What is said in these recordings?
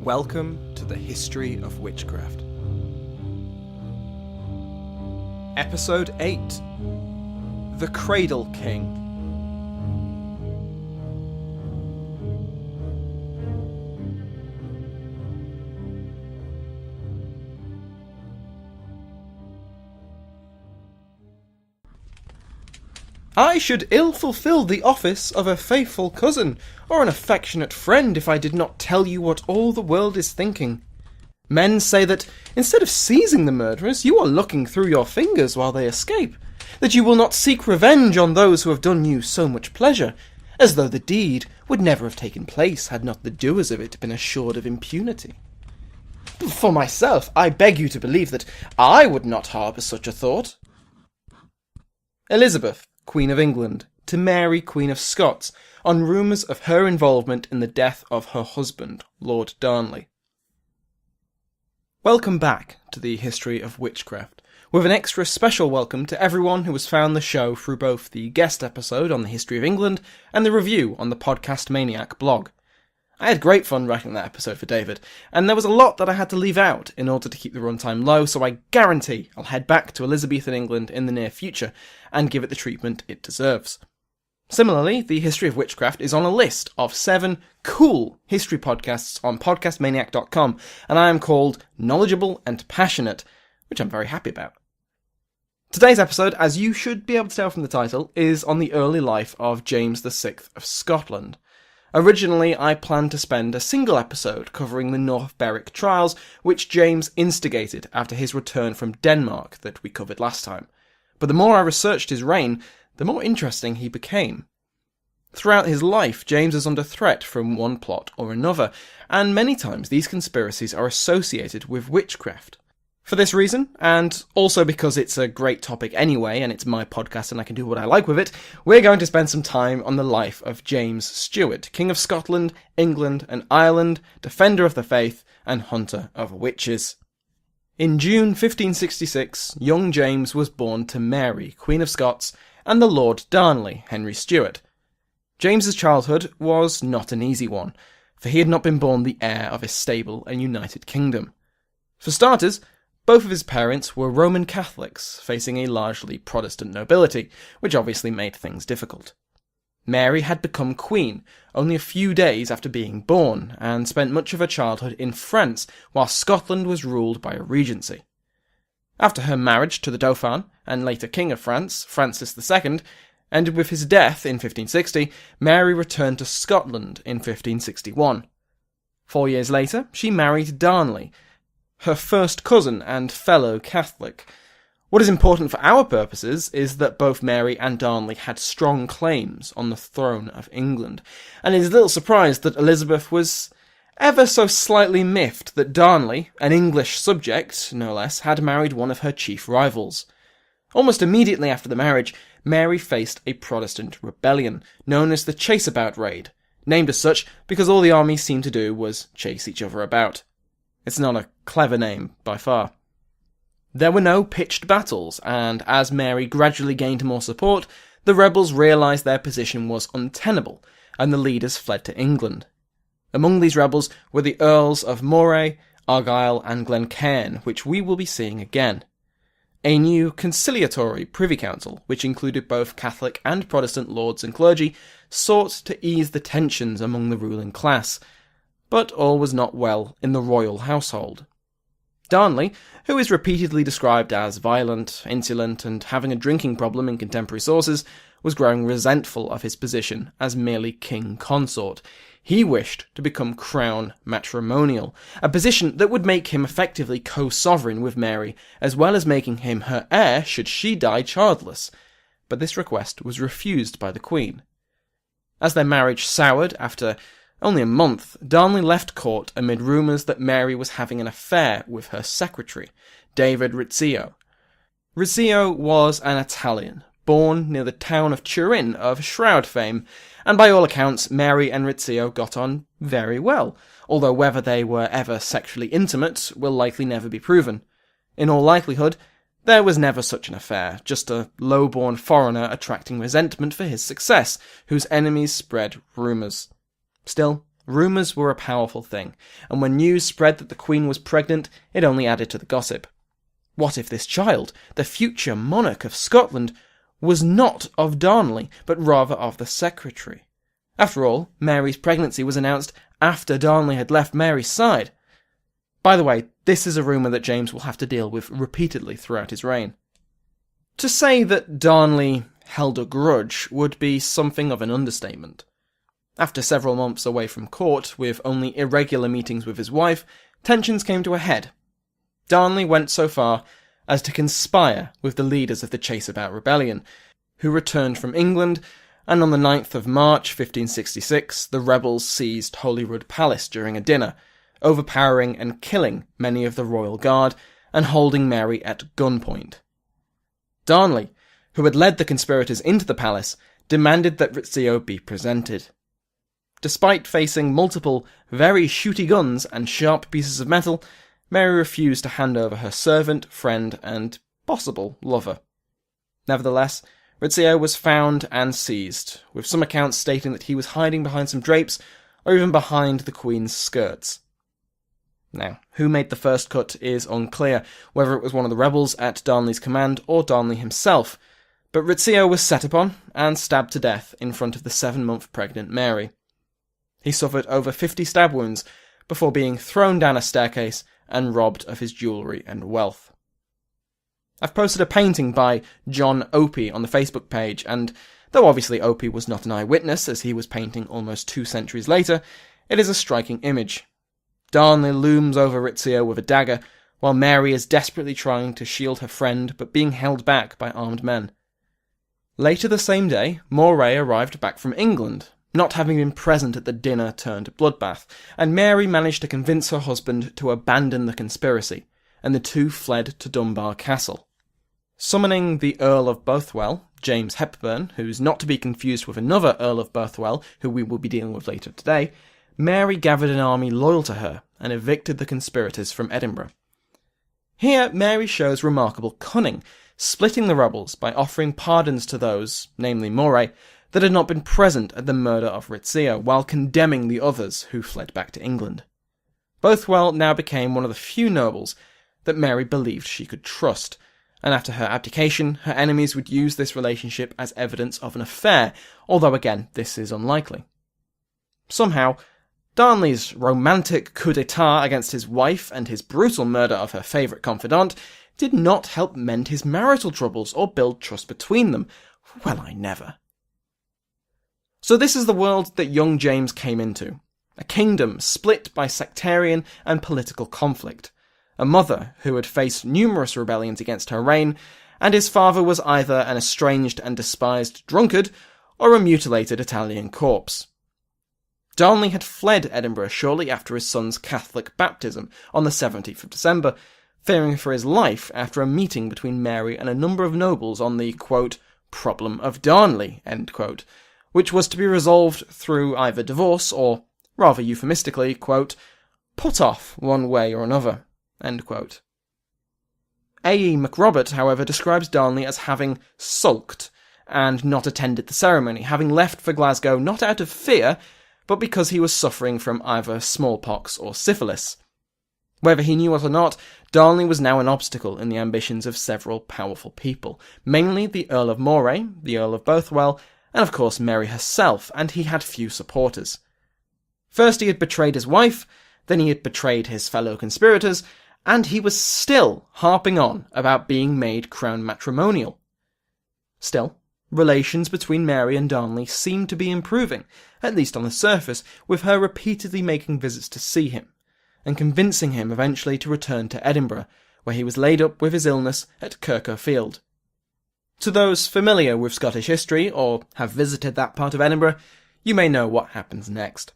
Welcome to the History of Witchcraft. Episode 8. The Cradle King. I should ill fulfil the office of a faithful cousin, or an affectionate friend, if I did not tell you what all the world is thinking. Men say that, instead of seizing the murderers, you are looking through your fingers while they escape, that you will not seek revenge on those who have done you so much pleasure, as though the deed would never have taken place had not the doers of it been assured of impunity. For myself, I beg you to believe that I would not harbour such a thought. Elizabeth, Queen of England, to Mary, Queen of Scots, on rumours of her involvement in the death of her husband, Lord Darnley. Welcome back to the History of Witchcraft, with an extra special welcome to everyone who has found the show through both the guest episode on the History of England and the review on the Podcast Maniac blog. I had great fun writing that episode for David, and there was a lot that I had to leave out in order to keep the runtime low, so I guarantee I'll head back to Elizabethan England in the near future and give it the treatment it deserves. Similarly, the History of Witchcraft is on a list of 7 cool history podcasts on podcastmaniac.com, and I am called Knowledgeable and Passionate, which I'm very happy about. Today's episode, as you should be able to tell from the title, is on the early life of James VI of Scotland. Originally, I planned to spend a single episode covering the North Berwick trials, which James instigated after his return from Denmark that we covered last time. But the more I researched his reign, the more interesting he became. Throughout his life, James is under threat from one plot or another, and many times these conspiracies are associated with witchcraft. For this reason, and also because it's a great topic anyway, and it's my podcast and I can do what I like with it, we're going to spend some time on the life of James Stewart, King of Scotland, England and Ireland, defender of the faith and hunter of witches. In June 1566, young James was born to Mary, Queen of Scots, and the Lord Darnley, Henry Stewart. James's childhood was not an easy one, for he had not been born the heir of a stable and united kingdom. For starters, both of his parents were Roman Catholics, facing a largely Protestant nobility, which obviously made things difficult. Mary had become queen only a few days after being born, and spent much of her childhood in France, while Scotland was ruled by a regency. After her marriage to the Dauphin, and later King of France, Francis II, ended with his death in 1560, Mary returned to Scotland in 1561. 4 years later, she married Darnley, her first cousin and fellow Catholic. What is important for our purposes is that both Mary and Darnley had strong claims on the throne of England, and it is little surprise that Elizabeth was ever so slightly miffed that Darnley, an English subject, no less, had married one of her chief rivals. Almost immediately after the marriage, Mary faced a Protestant rebellion, known as the Chase-About Raid, named as such because all the army seemed to do was chase each other about. It's not a clever name, by far. There were no pitched battles, and as Mary gradually gained more support, the rebels realised their position was untenable, and the leaders fled to England. Among these rebels were the Earls of Moray, Argyll and Glencairn, which we will be seeing again. A new conciliatory Privy Council, which included both Catholic and Protestant lords and clergy, sought to ease the tensions among the ruling class, but all was not well in the royal household. Darnley, who is repeatedly described as violent, insolent, and having a drinking problem in contemporary sources, was growing resentful of his position as merely king consort. He wished to become crown matrimonial, a position that would make him effectively co-sovereign with Mary, as well as making him her heir should she die childless. But this request was refused by the Queen. As their marriage soured after only a month, Darnley left court amid rumours that Mary was having an affair with her secretary, David Rizzio. Rizzio was an Italian, born near the town of Turin of shroud fame, and by all accounts Mary and Rizzio got on very well, although whether they were ever sexually intimate will likely never be proven. In all likelihood, there was never such an affair, just a low-born foreigner attracting resentment for his success, whose enemies spread rumours. Still, Rumours were a powerful thing, and when news spread that the Queen was pregnant, it only added to the gossip. What if this child, the future monarch of Scotland, was not of Darnley, but rather of the secretary? After all, Mary's pregnancy was announced after Darnley had left Mary's side. By the way, this is a rumour that James will have to deal with repeatedly throughout his reign. To say that Darnley held a grudge would be something of an understatement. After several months away from court, with only irregular meetings with his wife, tensions came to a head. Darnley went so far as to conspire with the leaders of the Chase-About rebellion, who returned from England, and on the 9th of March 1566 the rebels seized Holyrood Palace during a dinner, overpowering and killing many of the royal guard, and holding Mary at gunpoint. Darnley, who had led the conspirators into the palace, demanded that Rizzio be presented. Despite facing multiple very shooty guns and sharp pieces of metal, Mary refused to hand over her servant, friend, and possible lover. Nevertheless, Rizzio was found and seized, with some accounts stating that he was hiding behind some drapes or even behind the Queen's skirts. Now, who made the first cut is unclear, whether it was one of the rebels at Darnley's command or Darnley himself, but Rizzio was set upon and stabbed to death in front of the 7-month pregnant Mary. He suffered over 50 stab wounds before being thrown down a staircase and robbed of his jewellery and wealth. I've posted a painting by John Opie on the Facebook page, and though obviously Opie was not an eyewitness as he was painting almost 2 centuries later, it is a striking image. Darnley looms over Rizzio with a dagger, while Mary is desperately trying to shield her friend but being held back by armed men. Later the same day, Moray arrived back from England, not having been present at the dinner-turned-bloodbath, and Mary managed to convince her husband to abandon the conspiracy, and the two fled to Dunbar Castle. Summoning the Earl of Bothwell, James Hepburn, who's not to be confused with another Earl of Bothwell, who we will be dealing with later today, Mary gathered an army loyal to her and evicted the conspirators from Edinburgh. Here, Mary shows remarkable cunning, splitting the rebels by offering pardons to those, namely Moray, that had not been present at the murder of Rizzio, while condemning the others who fled back to England. Bothwell now became one of the few nobles that Mary believed she could trust, and after her abdication, her enemies would use this relationship as evidence of an affair, although again, this is unlikely. Somehow, Darnley's romantic coup d'etat against his wife and his brutal murder of her favourite confidant did not help mend his marital troubles or build trust between them. Well, I never. So this is the world that young James came into. A kingdom split by sectarian and political conflict. A mother who had faced numerous rebellions against her reign, and his father was either an estranged and despised drunkard or a mutilated Italian corpse. Darnley had fled Edinburgh shortly after his son's Catholic baptism on the 17th of December, fearing for his life after a meeting between Mary and a number of nobles on the, quote, problem of Darnley, end quote, which was to be resolved through either divorce or, rather euphemistically, quote, put off one way or another, end quote. A.E. MacRobert, however, describes Darnley as having sulked and not attended the ceremony, having left for Glasgow not out of fear, but because he was suffering from either smallpox or syphilis. Whether he knew it or not, Darnley was now an obstacle in the ambitions of several powerful people, mainly the Earl of Moray, the Earl of Bothwell, and of course Mary herself, and he had few supporters. First he had betrayed his wife, then he had betrayed his fellow conspirators, and he was still harping on about being made crown matrimonial. Still, relations between Mary and Darnley seemed to be improving, at least on the surface, with her repeatedly making visits to see him, and convincing him eventually to return to Edinburgh, where he was laid up with his illness at Kirko Field. To those familiar with Scottish history, or have visited that part of Edinburgh, you may know what happens next.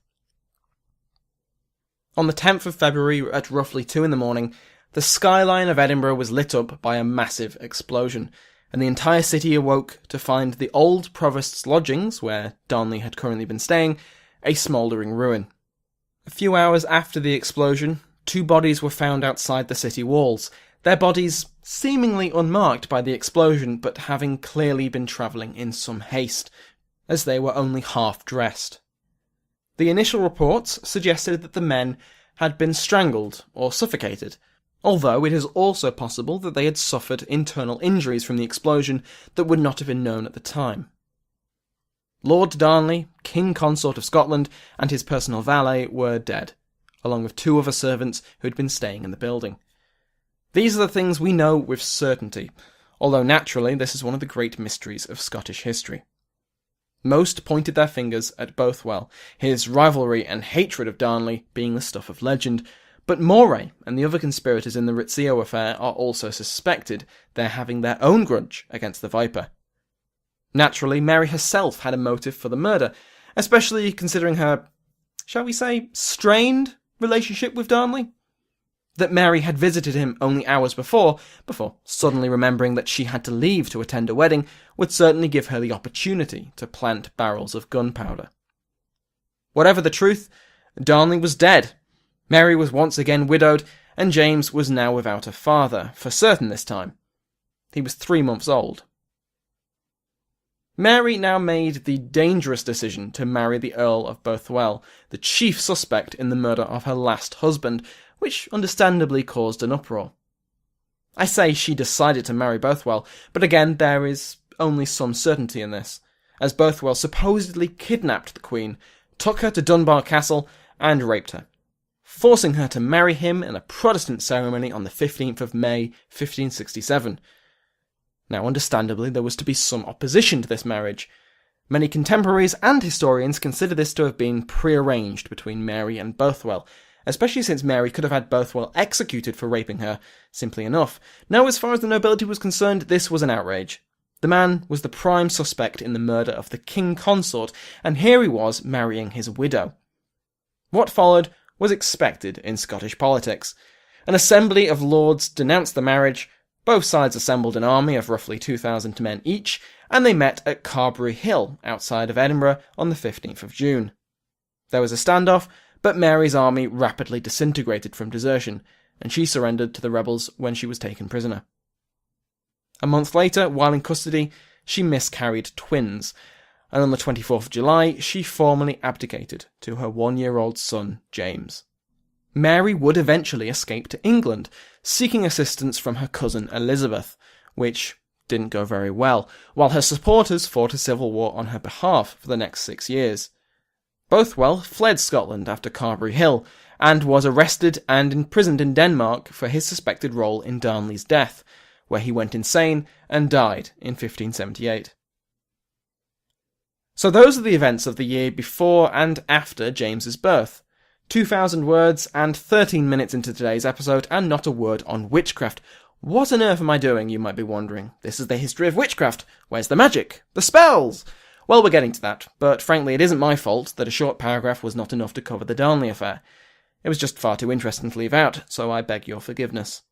On the 10th of February at roughly 2 a.m, the skyline of Edinburgh was lit up by a massive explosion, and the entire city awoke to find the old provost's lodgings, where Darnley had currently been staying, a smouldering ruin. A few hours after the explosion, 2 bodies were found outside the city walls, their bodies seemingly unmarked by the explosion, but having clearly been travelling in some haste, as they were only half dressed. The initial reports suggested that the men had been strangled or suffocated, although it is also possible that they had suffered internal injuries from the explosion that would not have been known at the time. Lord Darnley, King Consort of Scotland, and his personal valet were dead, along with 2 other servants who had been staying in the building. These are the things we know with certainty, although naturally this is one of the great mysteries of Scottish history. Most pointed their fingers at Bothwell, his rivalry and hatred of Darnley being the stuff of legend, but Moray and the other conspirators in the Rizzio affair are also suspected, they're having their own grudge against the Viper. Naturally, Mary herself had a motive for the murder, especially considering her, shall we say, strained relationship with Darnley. That Mary had visited him only hours before suddenly remembering that she had to leave to attend a wedding, would certainly give her the opportunity to plant barrels of gunpowder. Whatever the truth, Darnley was dead. Mary was once again widowed, and James was now without a father, for certain this time. He was 3 months old. Mary now made the dangerous decision to marry the Earl of Bothwell, the chief suspect in the murder of her last husband, which understandably caused an uproar. I say she decided to marry Bothwell, but again there is only some certainty in this, as Bothwell supposedly kidnapped the Queen, took her to Dunbar Castle, and raped her, forcing her to marry him in a Protestant ceremony on the 15th of May, 1567. Now, understandably, there was to be some opposition to this marriage. Many contemporaries and historians consider this to have been prearranged between Mary and Bothwell, especially since Mary could have had Bothwell executed for raping her, simply enough. No, as far as the nobility was concerned, this was an outrage. The man was the prime suspect in the murder of the king consort, and here he was marrying his widow. What followed was expected in Scottish politics. An assembly of lords denounced the marriage. Both sides assembled an army of roughly 2,000 men each, and they met at Carberry Hill, outside of Edinburgh, on the 15th of June. There was a standoff, but Mary's army rapidly disintegrated from desertion, and she surrendered to the rebels when she was taken prisoner. A month later, while in custody, she miscarried twins, and on the 24th of July, she formally abdicated to her 1-year-old son, James. Mary would eventually escape to England, seeking assistance from her cousin Elizabeth, which didn't go very well, while her supporters fought a civil war on her behalf for the next 6 years. Bothwell fled Scotland after Carberry Hill, and was arrested and imprisoned in Denmark for his suspected role in Darnley's death, where he went insane and died in 1578. So those are the events of the year before and after James's birth. 2,000 words and 13 minutes into today's episode, and not a word on witchcraft. What on earth am I doing, you might be wondering? This is the history of witchcraft. Where's the magic? The spells? Well, we're getting to that, but frankly it isn't my fault that a short paragraph was not enough to cover the Darnley affair. It was just far too interesting to leave out, so I beg your forgiveness.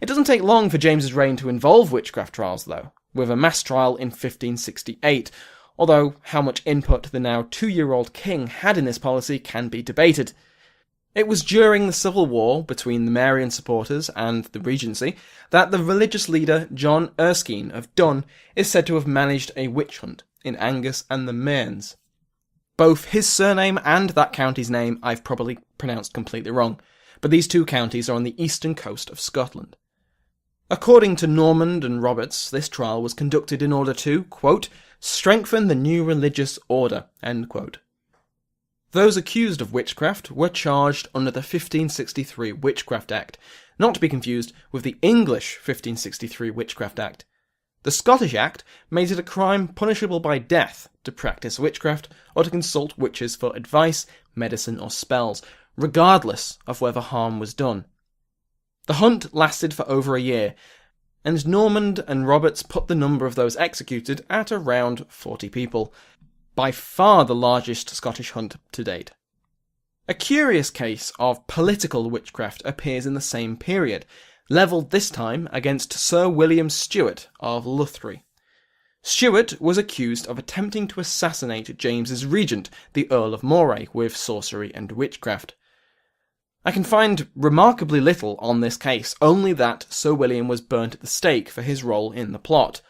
It doesn't take long for James's reign to involve witchcraft trials, though, with a mass trial in 1568, although how much input the now 2-year-old king had in this policy can be debated. It was during the civil war between the Marian supporters and the regency that the religious leader John Erskine of Dun is said to have managed a witch hunt in Angus and the Mearns. Both his surname and that county's name I've probably pronounced completely wrong, but these 2 counties are on the eastern coast of Scotland. According to Normand and Roberts, this trial was conducted in order to, quote, strengthen the new religious order, end quote. Those accused of witchcraft were charged under the 1563 Witchcraft Act, not to be confused with the English 1563 Witchcraft Act. The Scottish Act made it a crime punishable by death to practice witchcraft or to consult witches for advice, medicine or spells, regardless of whether harm was done. The hunt lasted for over a year, and Normand and Roberts put the number of those executed at around 40 people, by far the largest Scottish hunt to date. A curious case of political witchcraft appears in the same period, levelled this time against Sir William Stewart of Luthry. Stewart was accused of attempting to assassinate James's regent, the Earl of Moray, with sorcery and witchcraft. I can find remarkably little on this case, only that Sir William was burnt at the stake for his role in the plot.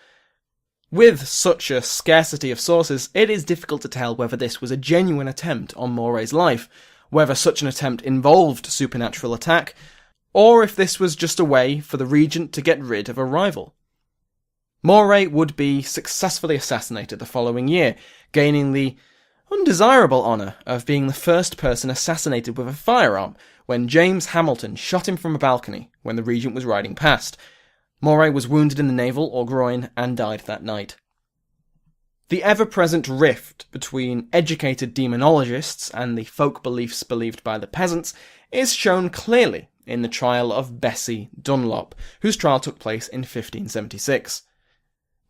With such a scarcity of sources, it is difficult to tell whether this was a genuine attempt on Moray's life, whether such an attempt involved supernatural attack, or if this was just a way for the regent to get rid of a rival. Moray would be successfully assassinated the following year, gaining the undesirable honour of being the first person assassinated with a firearm when James Hamilton shot him from a balcony when the regent was riding past. Moray was wounded in the navel or groin and died that night. The ever-present rift between educated demonologists and the folk beliefs believed by the peasants is shown clearly in the trial of Bessie Dunlop, whose trial took place in 1576.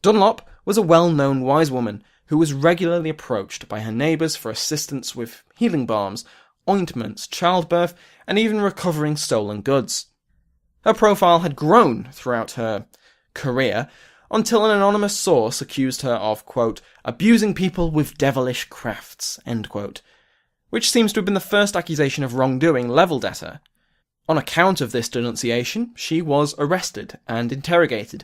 Dunlop was a well-known wise woman who was regularly approached by her neighbours for assistance with healing balms, ointments, childbirth, and even recovering stolen goods. Her profile had grown throughout her career until an anonymous source accused her of, quote, abusing people with devilish crafts, end quote, which seems to have been the first accusation of wrongdoing levelled at her. On account of this denunciation, she was arrested and interrogated,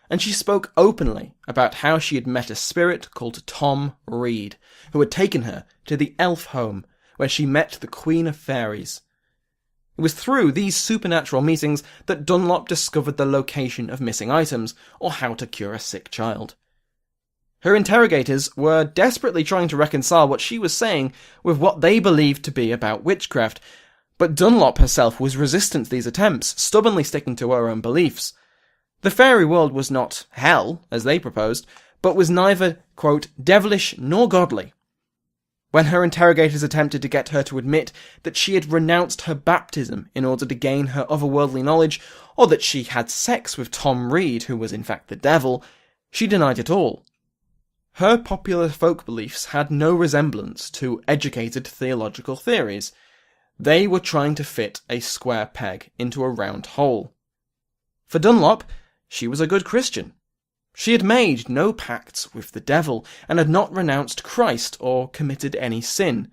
and she spoke openly about how she had met a spirit called Tom Reed, who had taken her to the elf home, where she met the Queen of Fairies. It was through these supernatural meetings that Dunlop discovered the location of missing items, or how to cure a sick child. Her interrogators were desperately trying to reconcile what she was saying with what they believed to be about witchcraft, but Dunlop herself was resistant to these attempts, stubbornly sticking to her own beliefs. The fairy world was not hell, as they proposed, but was neither, quote, devilish nor godly. When her interrogators attempted to get her to admit that she had renounced her baptism in order to gain her otherworldly knowledge, or that she had sex with Tom Reed, who was in fact the devil, she denied it all. Her popular folk beliefs had no resemblance to educated theological theories. They were trying to fit a square peg into a round hole. For Dunlop, she was a good Christian. She had made no pacts with the devil, and had not renounced Christ or committed any sin.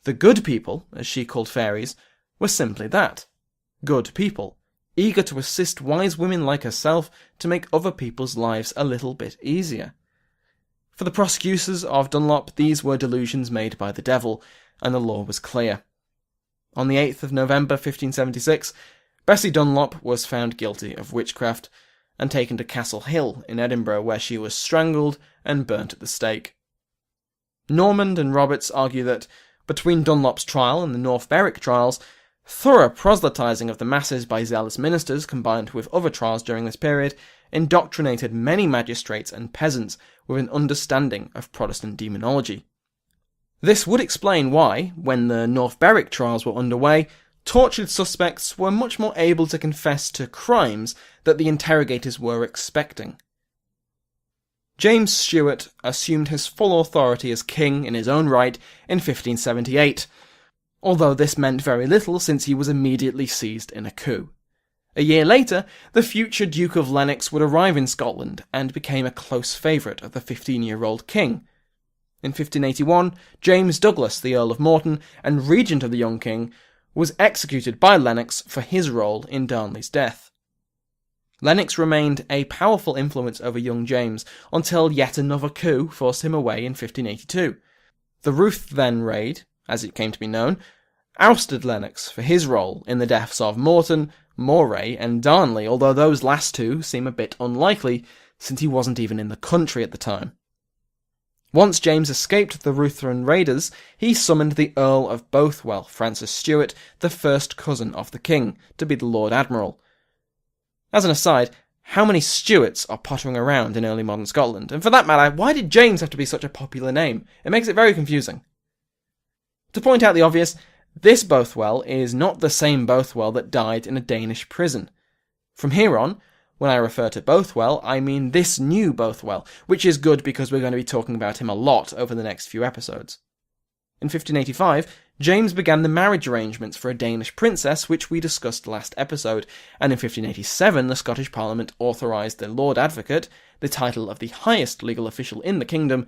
The good people, as she called fairies, were simply that. Good people, eager to assist wise women like herself to make other people's lives a little bit easier. For the prosecutors of Dunlop, these were delusions made by the devil, and the law was clear. On the 8th of November 1576, Bessie Dunlop was found guilty of witchcraft, and taken to Castle Hill in Edinburgh, where she was strangled and burnt at the stake. Normand and Roberts argue that, between Dunlop's trial and the North Berwick trials, thorough proselytising of the masses by zealous ministers, combined with other trials during this period, indoctrinated many magistrates and peasants with an understanding of Protestant demonology. This would explain why, when the North Berwick trials were underway, tortured suspects were much more able to confess to crimes that the interrogators were expecting. James Stewart assumed his full authority as king in his own right in 1578, although this meant very little since he was immediately seized in a coup. A year later, the future Duke of Lennox would arrive in Scotland and became a close favourite of the 15-year-old king. In 1581, James Douglas, the Earl of Morton, and regent of the young king, was executed by Lennox for his role in Darnley's death. Lennox remained a powerful influence over young James until yet another coup forced him away in 1582. The Ruthven raid, as it came to be known, ousted Lennox for his role in the deaths of Morton, Moray and Darnley, although those last two seem a bit unlikely since he wasn't even in the country at the time. Once James escaped the Ruthven raiders, he summoned the Earl of Bothwell, Francis Stewart, the first cousin of the king, to be the Lord Admiral. As an aside, how many Stewarts are pottering around in early modern Scotland? And for that matter, why did James have to be such a popular name? It makes it very confusing. To point out the obvious, this Bothwell is not the same Bothwell that died in a Danish prison. From here on, when I refer to Bothwell, I mean this new Bothwell, which is good because we're going to be talking about him a lot over the next few episodes. In 1585, James began the marriage arrangements for a Danish princess, which we discussed last episode, and in 1587 the Scottish Parliament authorised the Lord Advocate, the title of the highest legal official in the kingdom,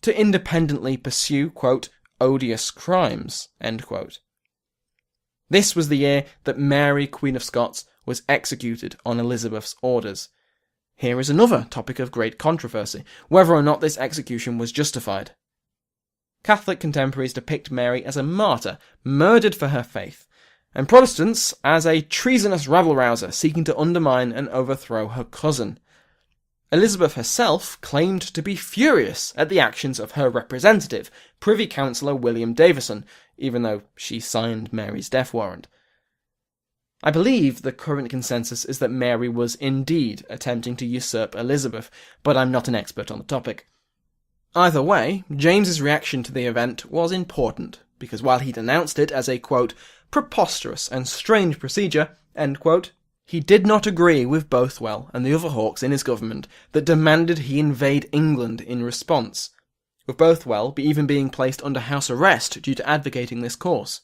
to independently pursue, quote, odious crimes, end quote. This was the year that Mary, Queen of Scots, was executed on Elizabeth's orders. Here is another topic of great controversy, whether or not this execution was justified. Catholic contemporaries depict Mary as a martyr, murdered for her faith, and Protestants as a treasonous rabble-rouser seeking to undermine and overthrow her cousin. Elizabeth herself claimed to be furious at the actions of her representative, Privy Councillor William Davison, even though she signed Mary's death warrant. I believe the current consensus is that Mary was indeed attempting to usurp Elizabeth, but I'm not an expert on the topic. Either way, James's reaction to the event was important, because while he denounced it as a, quote, preposterous and strange procedure, end quote, he did not agree with Bothwell and the other hawks in his government that demanded he invade England in response, with Bothwell even being placed under house arrest due to advocating this course.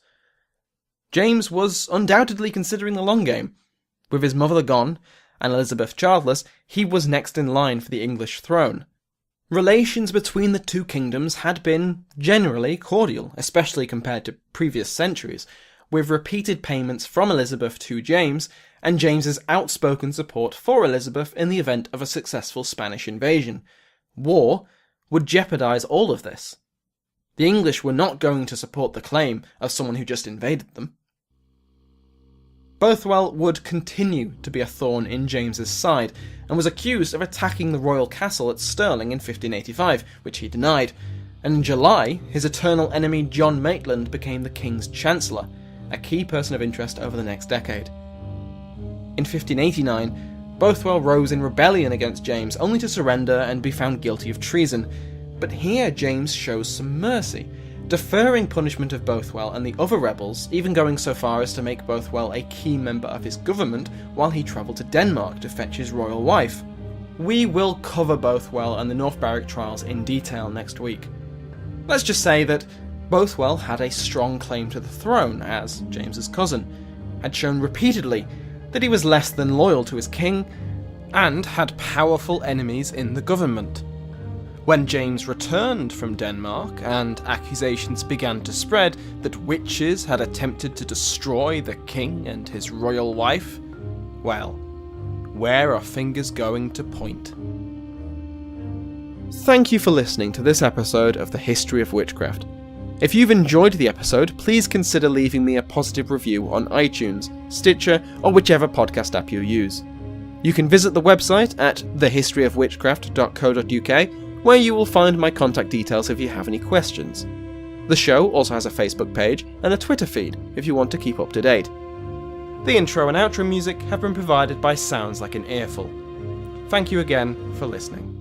James was undoubtedly considering the long game. With his mother gone, and Elizabeth childless, he was next in line for the English throne. Relations between the two kingdoms had been generally cordial, especially compared to previous centuries, with repeated payments from Elizabeth to James, and James's outspoken support for Elizabeth in the event of a successful Spanish invasion. War would jeopardise all of this. The English were not going to support the claim of someone who just invaded them. Bothwell would continue to be a thorn in James's side, and was accused of attacking the royal castle at Stirling in 1585, which he denied, and in July, his eternal enemy John Maitland became the king's chancellor, a key person of interest over the next decade. In 1589, Bothwell rose in rebellion against James, only to surrender and be found guilty of treason, but here James shows some mercy, deferring punishment of Bothwell and the other rebels, even going so far as to make Bothwell a key member of his government while he travelled to Denmark to fetch his royal wife. We will cover Bothwell and the North Berwick trials in detail next week. Let's just say that Bothwell had a strong claim to the throne, as James's cousin, had shown repeatedly that he was less than loyal to his king, and had powerful enemies in the government. When James returned from Denmark and accusations began to spread that witches had attempted to destroy the king and his royal wife, well, where are fingers going to point? Thank you for listening to this episode of The History of Witchcraft. If you've enjoyed the episode, please consider leaving me a positive review on iTunes, Stitcher, or whichever podcast app you use. You can visit the website at thehistoryofwitchcraft.co.uk, where you will find my contact details if you have any questions. The show also has a Facebook page and a Twitter feed if you want to keep up to date. The intro and outro music have been provided by Sounds Like an Earful. Thank you again for listening.